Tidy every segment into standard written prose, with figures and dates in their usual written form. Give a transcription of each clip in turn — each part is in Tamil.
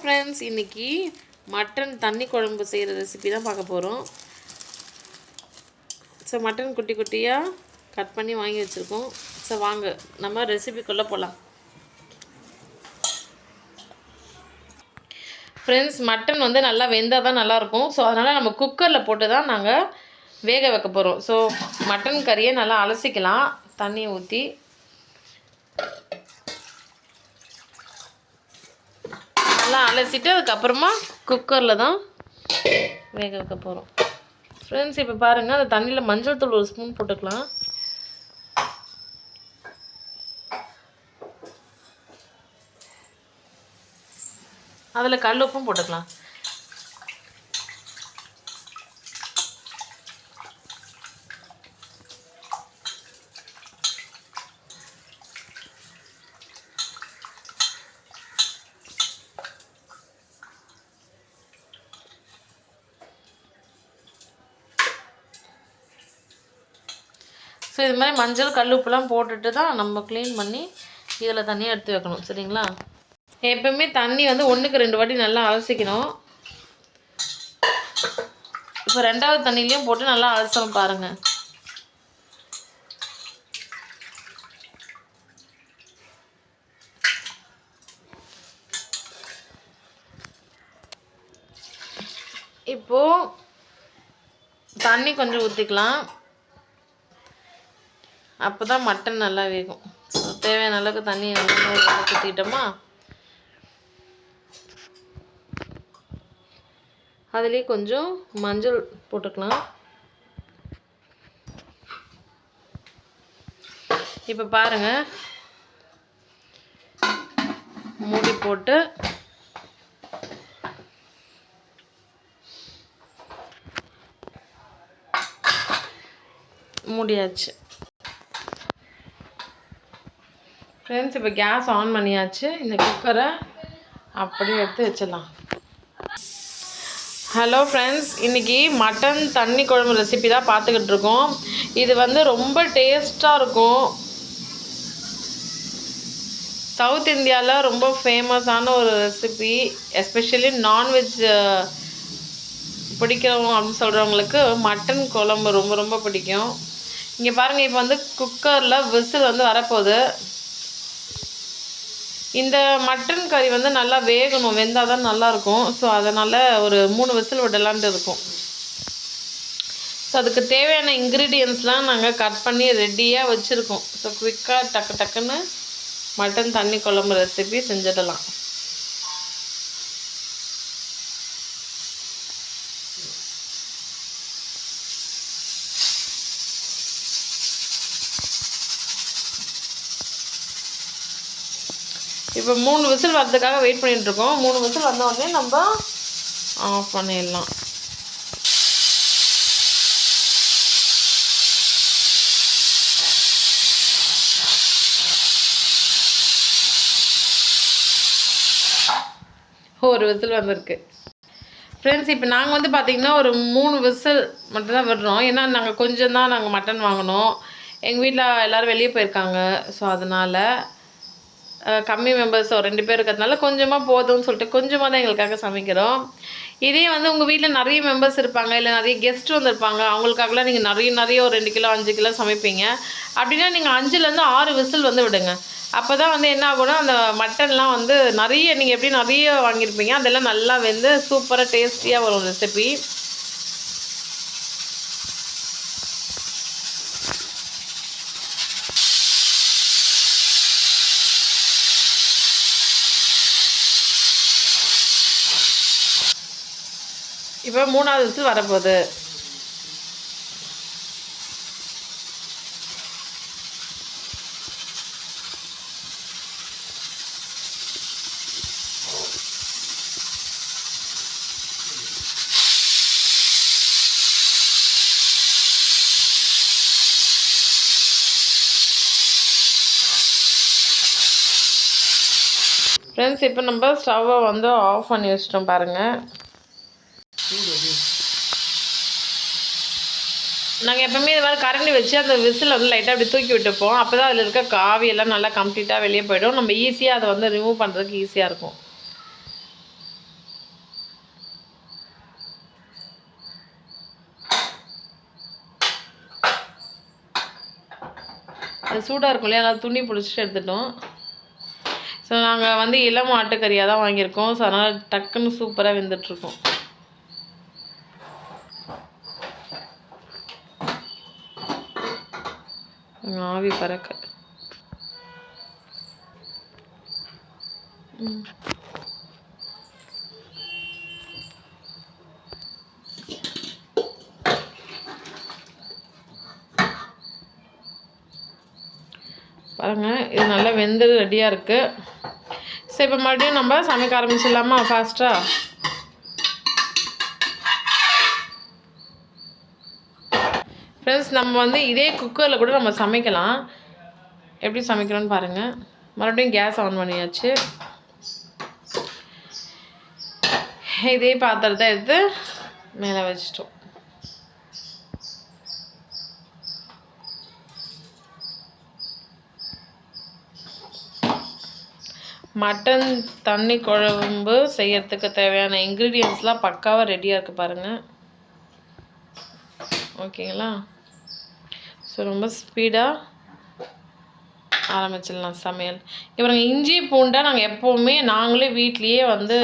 ஃப்ரெண்ட்ஸ், இன்றைக்கி மட்டன் தண்ணி குழம்பு செய்கிற ரெசிபி தான் பார்க்க போகிறோம். ஸோ மட்டன் குட்டி குட்டியாக கட் பண்ணி வாங்கி வச்சுருக்கோம். ஸோ வாங்க நம்ம ரெசிபிக்குள்ளே போகலாம். ஃப்ரெண்ட்ஸ், மட்டன் வந்து நல்லா வெந்தால் தான் நல்லாயிருக்கும். ஸோ அதனால் நம்ம குக்கரில் போட்டு தான் நாங்கள் வேக வைக்க போகிறோம். ஸோ மட்டன் கறியை நல்லா அலசிக்கலாம். தண்ணி ஊற்றி நல்லா அலசிட்டு அதுக்கப்புறமா குக்கரில் தான் வேக வைக்க போகிறோம். ஃப்ரெண்ட்ஸ், இப்போ பாருங்கள், அந்த தண்ணியில் மஞ்சள் தூள் 1 ஸ்பூன் போட்டுக்கலாம். அதில் கல் உப்பும் போட்டுக்கலாம். ஸோ இது மாதிரி மஞ்சள் கல் உப்புலாம் போட்டுட்டு தான் நம்ம க்ளீன் பண்ணி இதில் தண்ணியை எடுத்து வைக்கணும். சரிங்களா? எப்பவுமே தண்ணி வந்து 1க்கு 2 வாட்டி நல்லா அலசிக்கணும். இப்போ 2வது தண்ணிலையும் போட்டு நல்லா அலசணும் பாருங்கள். இப்போது தண்ணி கொஞ்சம் ஊற்றிக்கலாம். அப்போ தான் மட்டன் நல்லா வேகும். ஸோ தேவையான அளவுக்கு தண்ணி நல்லா ஊற்றிட்டோமா, அதுலேயே கொஞ்சம் மஞ்சள் போட்டுக்கலாம். இப்போ பாருங்கள், மூடி போட்டு மூடியாச்சு. ஃப்ரெண்ட்ஸ், இப்போ கேஸ் ஆன் பண்ணியாச்சு. இந்த குக்கரை அப்படியே எடுத்து வச்சிடலாம். ஹலோ ஃப்ரெண்ட்ஸ், இன்றைக்கி மட்டன் தண்ணி குழம்பு ரெசிபி தான் பார்த்துக்கிட்டு இருக்கோம். இது வந்து ரொம்ப டேஸ்ட்டாக இருக்கும். சவுத் இந்தியாவில் ரொம்ப ஃபேமஸான ஒரு ரெசிபி. எஸ்பெஷலி நான்வெஜ் பிடிக்கிறவங்க அப்படின்னு சொல்கிறவங்களுக்கு மட்டன் குழம்பு ரொம்ப ரொம்ப பிடிக்கும். இங்கே பாருங்கள், இப்போ வந்து குக்கரில் விசில் வந்து வரப்போகுது. இந்த மட்டன் கறி வந்து நல்லா வேகணும், வெந்தால் தான் நல்லாயிருக்கும். ஸோ அதனால் ஒரு 3 விசில் விடலான்ட்டு இருக்கும். ஸோ அதுக்கு தேவையான இன்க்ரீடியன்ட்ஸ்லாம் நாங்கள் கட் பண்ணி ரெடியாக வச்சுருக்கோம். ஸோ குவிக்காக டக்கு டக்குன்னு மட்டன் தண்ணி குழம்பு ரெசிபி செஞ்சிடலாம். இப்போ 3 விசில் வரதுக்காக வெயிட் பண்ணிகிட்ருக்கோம். 3 விசில் வந்தோடனே நம்ம ஆஃப் பண்ணிடலாம். ஒரு விசில் வந்திருக்கு. ஃப்ரெண்ட்ஸ், இப்போ நாங்கள் வந்து பார்த்திங்கன்னா ஒரு 3 விசில் மட்டும்தான் விடுறோம். ஏன்னா நாங்கள் கொஞ்சம் தான் நாங்கள் மட்டன் வாங்கினோம். எங்கள் வீட்டில் எல்லோரும் வெளியே போயிருக்காங்க. ஸோ அதனால் கம்மி மெம்பர்ஸ் 2 பேர் இருக்கிறதுனால கொஞ்சமாக போதும்னு சொல்லிட்டு கொஞ்சமாக தான் எங்களுக்காக சமைக்கிறோம். இதே வந்து உங்கள் வீட்டில் நிறைய மெம்பர்ஸ் இருப்பாங்க, இல்லை நிறைய கெஸ்ட் வந்திருப்பாங்க, அவங்களுக்காகலாம் நீங்கள் நிறைய ஒரு 2 கிலோ 5 கிலோ சமைப்பீங்க. அப்படின்னா நீங்கள் 5லேருந்து 6 விசில் வந்து விடுங்க. அப்போ தான் வந்து என்ன ஆகும்னா, அந்த மட்டன்லாம் வந்து நீங்கள் எப்படி நிறைய வாங்கியிருப்பீங்க, அதெல்லாம் நல்லா வெந்து சூப்பராக டேஸ்டியாக வரும் ரெசிபி. இப்போ 3வது விசில் வரப்போகுது. ஃப்ரெண்ட்ஸ், இப்போ நம்ம ஸ்டவ்வை வந்து ஆஃப் பண்ணி வச்சிட்டோம் பாருங்கள். நாங்கள் எப்போவுமே இது மாதிரி கரண்டி வச்சு அந்த விசில் வந்து லைட்டாக அப்படி தூக்கி விட்டுப்போம். அப்போ தான் அதில் இருக்க காவியெல்லாம் நல்லா கம்ப்ளீட்டாக வெளியே போய்டும். நம்ம ஈஸியாக அதை வந்து ரிமூவ் பண்ணுறதுக்கு ஈஸியாக இருக்கும். அது சூடாக இருக்கும் இல்லையா, அதனால் துணி பிடிச்சிட்டு எடுத்துட்டோம். ஸோ நாங்கள் வந்து இளம் ஆட்டுக்கறியாக தான் வாங்கியிருக்கோம். ஸோ அதனால் டக்குன்னு சூப்பராக வெந்துட்டுருக்கோம். ஆவி பறக்க. பாருங்கள், இது நல்லா வெந்து ரெடியாக இருக்குது. சரி, இப்போ மறுபடியும் நம்ம சமைக்க ஆரம்பிச்சிடலாமா ஃபாஸ்ட்டாக? ஃப்ரெண்ட்ஸ், நம்ம வந்து இதே குக்கரில் கூட நம்ம சமைக்கலாம். எப்படி சமைக்கிறோன்னு பாருங்கள். மறுபடியும் கேஸ் ஆன் பண்ணியாச்சு. இதே பாத்திரத்தை எடுத்து மேலே வச்சிட்டோம். மட்டன் தண்ணி குழம்பு செய்யறதுக்கு தேவையான இன்க்ரீடியன்ட்ஸ்லாம் பக்காவாக ரெடியாக இருக்குது பாருங்கள். ஓகேங்களா? ஸோ ரொம்ப ஸ்பீடாக ஆரம்பிச்சிடலாம் சமையல். இப்போ இஞ்சி பூண்டை நாங்கள் எப்போவுமே நாங்களே வீட்லேயே வந்து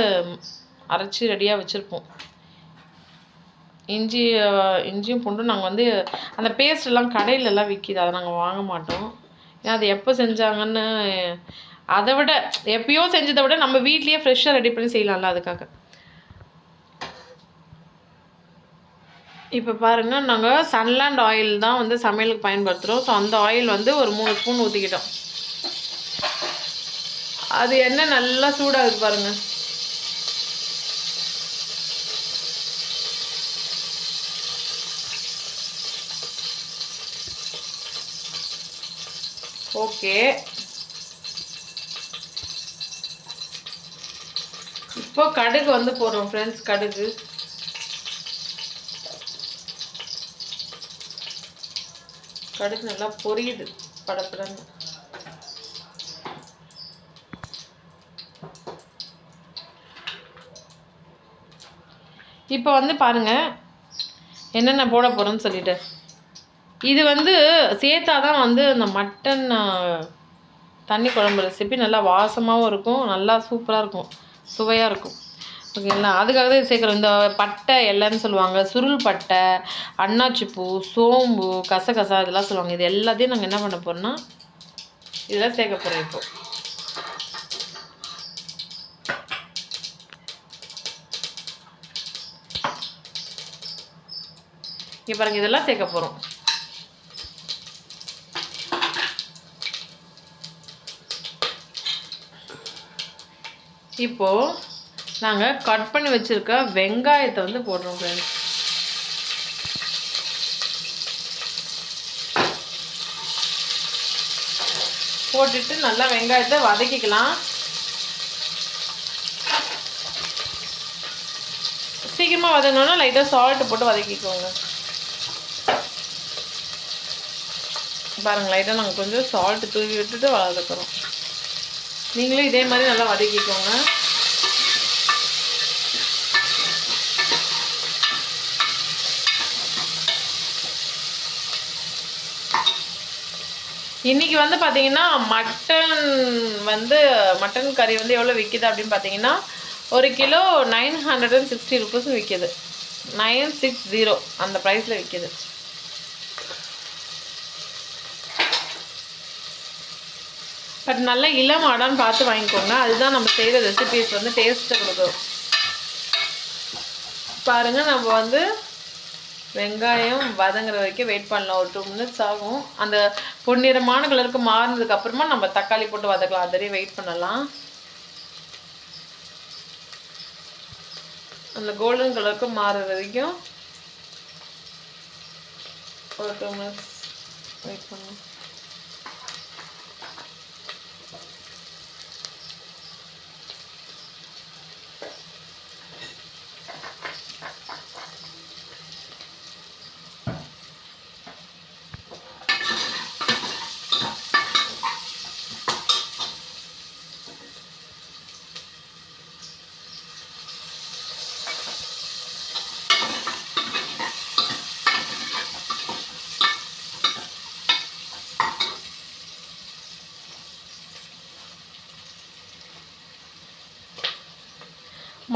அரைச்சி ரெடியாக வச்சுருப்போம். இஞ்சியும் பூண்டும் நாங்கள் வந்து அந்த பேஸ்ட்லாம் கடையிலலாம் விற்கிது, அதை நாங்கள் வாங்க மாட்டோம். ஏன்னா அது எப்போ செஞ்சாங்கன்னு, அதை விட எப்பயோ செஞ்சதை விட நம்ம வீட்லேயே ஃப்ரெஷ்ஷாக ரெடி பண்ணி செய்யலாம்ல, அதுக்காக. இப்போ பாருங்கள், நாங்கள் சன்லாண்ட் ஆயில் தான் வந்து சமையலுக்கு பயன்படுத்துகிறோம். ஸோ அந்த ஆயில் வந்து ஒரு 3 ஸ்பூன் ஊற்றிக்கிட்டோம். அது எண்ணெய் நல்லா சூடாகுது பாருங்கள். ஓகே, இப்போ கடுகு வந்து போடுறோம் ஃப்ரெண்ட்ஸ். கடுகு நல்லா பொரியுது படப்படன்னு. இப்போ வந்து பாருங்கள் என்னென்ன போட போகிறோன்னு சொல்லிட்டு. இது வந்து சேர்த்தா தான் வந்து அந்த மட்டன் தண்ணி குழம்பு ரெசிபி நல்லா வாசமாகவும் இருக்கும், நல்லா சூப்பராக இருக்கும், சுவையாக இருக்கும். ஓகேங்களா? அதுக்காக தான் இது சேர்க்குறோம். இந்த பட்டை எல்லைன்னு சொல்லுவாங்க, சுருள் பட்டை, அன்னாச்சிப்பூ, சோம்பு, கசகசா இதெல்லாம் சொல்லுவாங்க. இது எல்லாத்தையும் நாங்கள் என்ன பண்ண போகிறோம்னா இதெல்லாம் சேர்க்க போகிறோம். இப்போ இங்கே பாருங்கள், இதெல்லாம் சேர்க்க போகிறோம். இப்போது நாங்கள் கட் பண்ணி வச்சுருக்க வெங்காயத்தை வந்து போடுறோம் ஃப்ரெண்ட்ஸ். போட்டுட்டு நல்லா வெங்காயத்தை வதக்கிக்கலாம். சீக்கிரமாக வதங்கணுன்னா லைட்டாக சால்ட்டு போட்டு வதக்கிக்கோங்க. பாருங்கள், லைட்டாக நாங்கள் கொஞ்சம் சால்ட்டு தூவி விட்டுட்டு வதக்குறோம். நீங்களும் இதே மாதிரி நல்லா வதக்கிக்கோங்க. இன்றைக்கி வந்து பார்த்திங்கன்னா மட்டன் கறி வந்து எவ்வளோ விற்கிது அப்படின்னு பார்த்தீங்கன்னா 1 கிலோ 960 ருபீஸ் விற்கிது. 960 அந்த ப்ரைஸில் விற்கிது. பட் நல்லா இளம் ஆடான்னு பார்த்து வாங்கிக்கோங்க. அதுதான் நம்ம செய்கிற ரெசிபீஸ் வந்து டேஸ்ட்டு கொடுக்கும். பாருங்கள், நம்ம வந்து வெங்காயம் வதங்குற வரைக்கும் வெயிட் பண்ணலாம். ஒரு 2 மினிட்ஸ் ஆகும். அந்த பொன்னிறமான கலருக்கு மாறினதுக்கப்புறமா நம்ம தக்காளி போட்டு வதக்கலாம். அதுவரையும் வெயிட் பண்ணலாம். அந்த கோல்டன் கலருக்கு மாறுற வரைக்கும் ஒரு 2 மினிட்ஸ் வெயிட் பண்ணலாம்.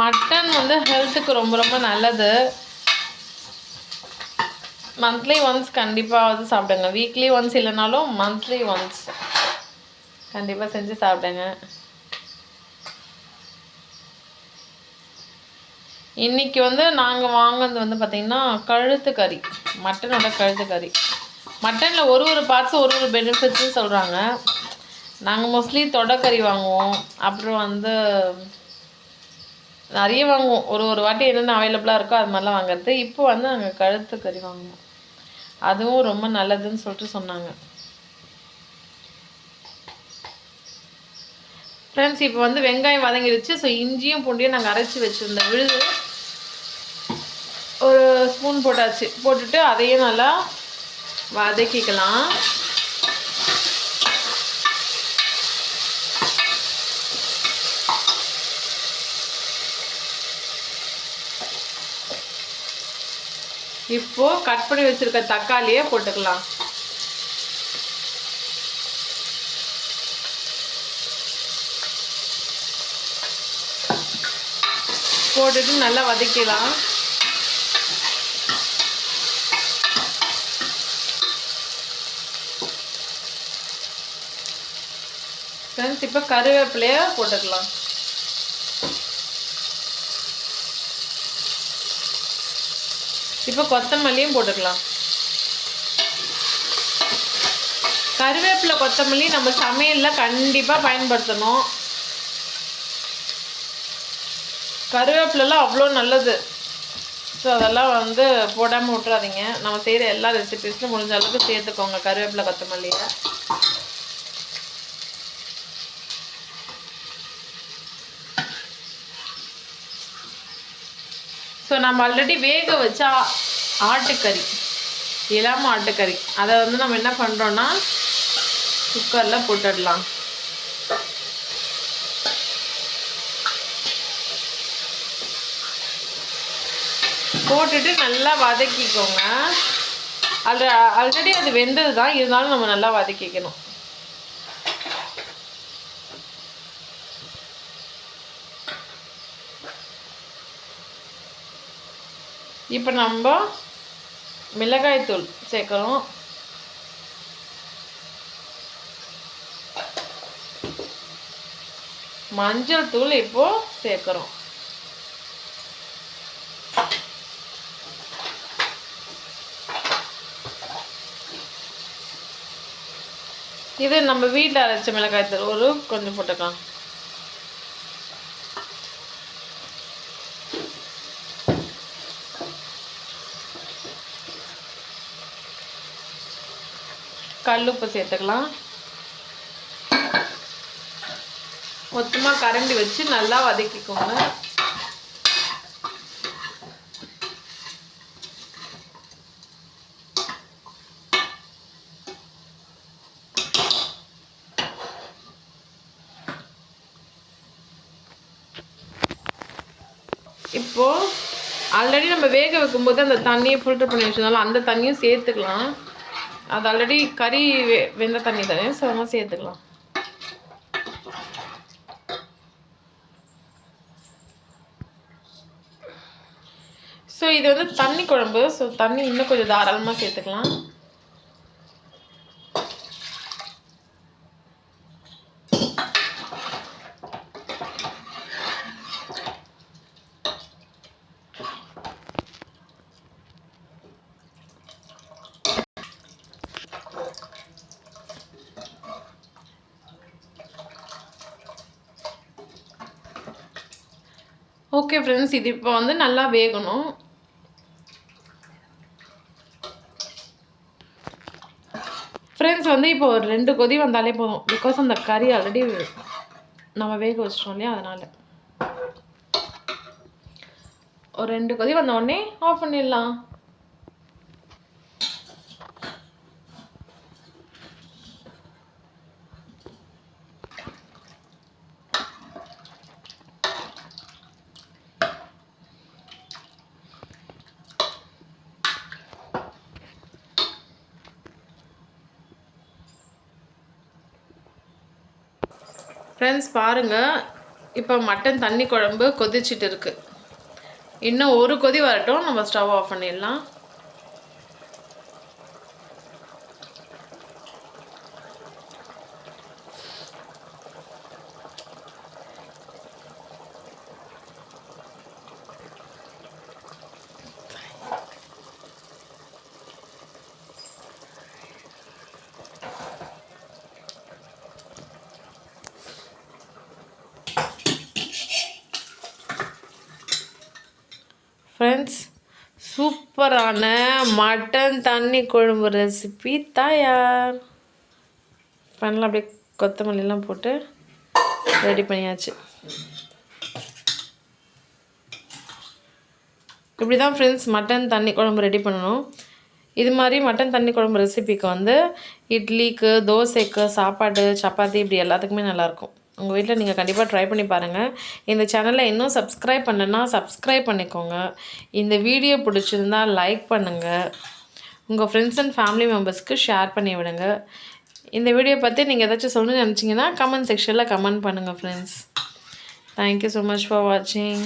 மட்டன் வந்து ஹெல்த்துக்கு ரொம்ப ரொம்ப நல்லது. மந்த்லி ஒன்ஸ் கண்டிப்பாக சாப்பிடுங்க. வீக்லி ஒன்ஸ் இல்லைனாலும் மந்த்லி ஒன்ஸ் கண்டிப்பாக செஞ்சு சாப்பிடுங்க. இன்றைக்கி வந்து நாங்கள் வாங்கினது வந்து பார்த்திங்கன்னா கழுத்து கறி, மட்டனோட கழுத்து கறி. மட்டனில் ஒரு ஒரு பார்ட்ஸும் ஒரு ஒரு பெனிஃபிட்ஸும் சொல்கிறாங்க. நாங்கள் மோஸ்ட்லி தொடக்கறி வாங்குவோம். அப்புறம் வந்து நிறைய வாங்குவோம். ஒரு ஒரு வாட்டி என்னென்ன அவைலபிளாக இருக்கோ அது மாதிரிலாம் வாங்குறது. இப்போ வந்து நாங்கள் கழுத்து கறி வாங்குவோம். அதுவும் ரொம்ப நல்லதுன்னு சொல்லிட்டு சொன்னாங்க. ஃப்ரெண்ட்ஸ், இப்போ வந்து வெங்காயம் வதங்கிடுச்சு. ஸோ இஞ்சியும் பூண்டியும் நாங்கள் அரைச்சி வச்சுருந்த விழுது ஒரு ஸ்பூன் போட்டாச்சு. போட்டுட்டு அதையும் நல்லா வதக்கிக்கலாம். இப்போது கட் பண்ணி வச்சுருக்க தக்காளியை போட்டுக்கலாம். போட்டுட்டு நல்லா வதக்கலாம். ஃப்ரெண்ட்ஸ், இப்போ கருவேப்பிலையை போட்டுக்கலாம். இப்போ கொத்தமல்லியும் போட்டுக்கலாம். கருவேப்பிலை கொத்தமல்லி நம்ம சமையலில் கண்டிப்பாக பயன்படுத்தணும். கருவேப்பிலெலாம் அவ்வளோ நல்லது. ஸோ அதெல்லாம் வந்து போடாமல் விட்றாதீங்க. நம்ம செய்கிற எல்லா ரெசிபீஸும் முடிஞ்ச அளவுக்கு சேர்த்துக்கோங்க கருவேப்பிலை கொத்தமல்லியை. ஸோ நம்ம ஆல்ரெடி வேக வச்சா ஆட்டுக்கறி, இளம் ஆட்டுக்கறி, அதை வந்து நம்ம என்ன பண்ணுறோன்னா குக்கரில் போட்டுடலாம். போட்டுட்டு நல்லா வதக்கிக்கோங்க. ஆல்ரெடி அது வெந்தது தான், இருந்தாலும் நம்ம நல்லா வதக்கிக்கணும். இப்போ நம்ம மிளகாய்த்தூள் சேர்க்குறோம். மஞ்சள் தூள் இப்போது சேர்க்குறோம். இது நம்ம வீட்டில் அரைச்ச மிளகாய்த்தூள் ஒரு கொஞ்சம் போட்டுக்கலாம். கல்லுப்பு சேர்த்துக்கலாம். மொத்தமாக கரண்டி வச்சு நல்லா வதக்கிக்கோங்க. இப்போது ஆல்ரெடி நம்ம வேக வைக்கும்போது அந்த தண்ணியை ஃபில்டர் பண்ணி வச்சுருந்தாலும் அந்த தண்ணியும் சேர்த்துக்கலாம். அது ஆல்ரெடி கறி வெந்த தண்ணி தானே, ஸோ அதெல்லாம் சேர்த்துக்கலாம். ஸோ இது வந்து தண்ணி குழம்பு, ஸோ தண்ணி இன்னும் கொஞ்சம் தாராளமாக சேர்த்துக்கலாம். ஓகே ஃப்ரெண்ட்ஸ், இது இப்போ வந்து நல்லா வேகணும். ஃப்ரெண்ட்ஸ் வந்து இப்போ ஒரு 2 கொதி வந்தாலே போதும். பிகாஸ் அந்த கறி ஆல்ரெடி நம்ம வேக வச்சிட்டோம் இல்லையா, அதனால் ஒரு 2 கொதி வந்த உடனே ஆஃப் பண்ணிடலாம். ஃப்ரெண்ட்ஸ் பாருங்கள், இப்போ மட்டன் தண்ணி குழம்பு கொதிச்சிட்டு இருக்குது. இன்னும் ஒரு கொதி வரட்டும், நம்ம ஸ்டவ் ஆஃப் பண்ணிடலாம். ஃப்ரெண்ட்ஸ், சூப்பரான மட்டன் தண்ணி குழம்பு ரெசிபி தயார். ஃபைனலாக அப்படியே கொத்தமல்லிலாம் போட்டு ரெடி பண்ணியாச்சு. இப்படி தான் ஃப்ரெண்ட்ஸ் மட்டன் தண்ணி குழம்பு ரெடி பண்ணணும். இது மாதிரி மட்டன் தண்ணி குழம்பு ரெசிபிக்கு வந்து இட்லிக்கு, தோசைக்கு, சாப்பாடு, சப்பாத்தி இப்படி எல்லாத்துக்குமே நல்லாயிருக்கும். உங்கள் வீட்டில் நீங்கள் கண்டிப்பாக ட்ரை பண்ணி பாருங்கள். இந்த சேனலை இன்னும் சப்ஸ்கிரைப் பண்ணலன்னா சப்ஸ்கிரைப் பண்ணிக்கோங்க. இந்த வீடியோ பிடிச்சிருந்தால் லைக் பண்ணுங்கள். உங்கள் ஃப்ரெண்ட்ஸ் அண்ட் ஃபேமிலி மெம்பர்ஸ்க்கு ஷேர் பண்ணி விடுங்க. இந்த வீடியோ பற்றி நீங்கள் ஏதாச்சும் சொல்லணும்னு நினச்சிங்கன்னா கமெண்ட் செக்ஷனில் கமெண்ட் பண்ணுங்கள் friends. Thank you so much for வாட்சிங்.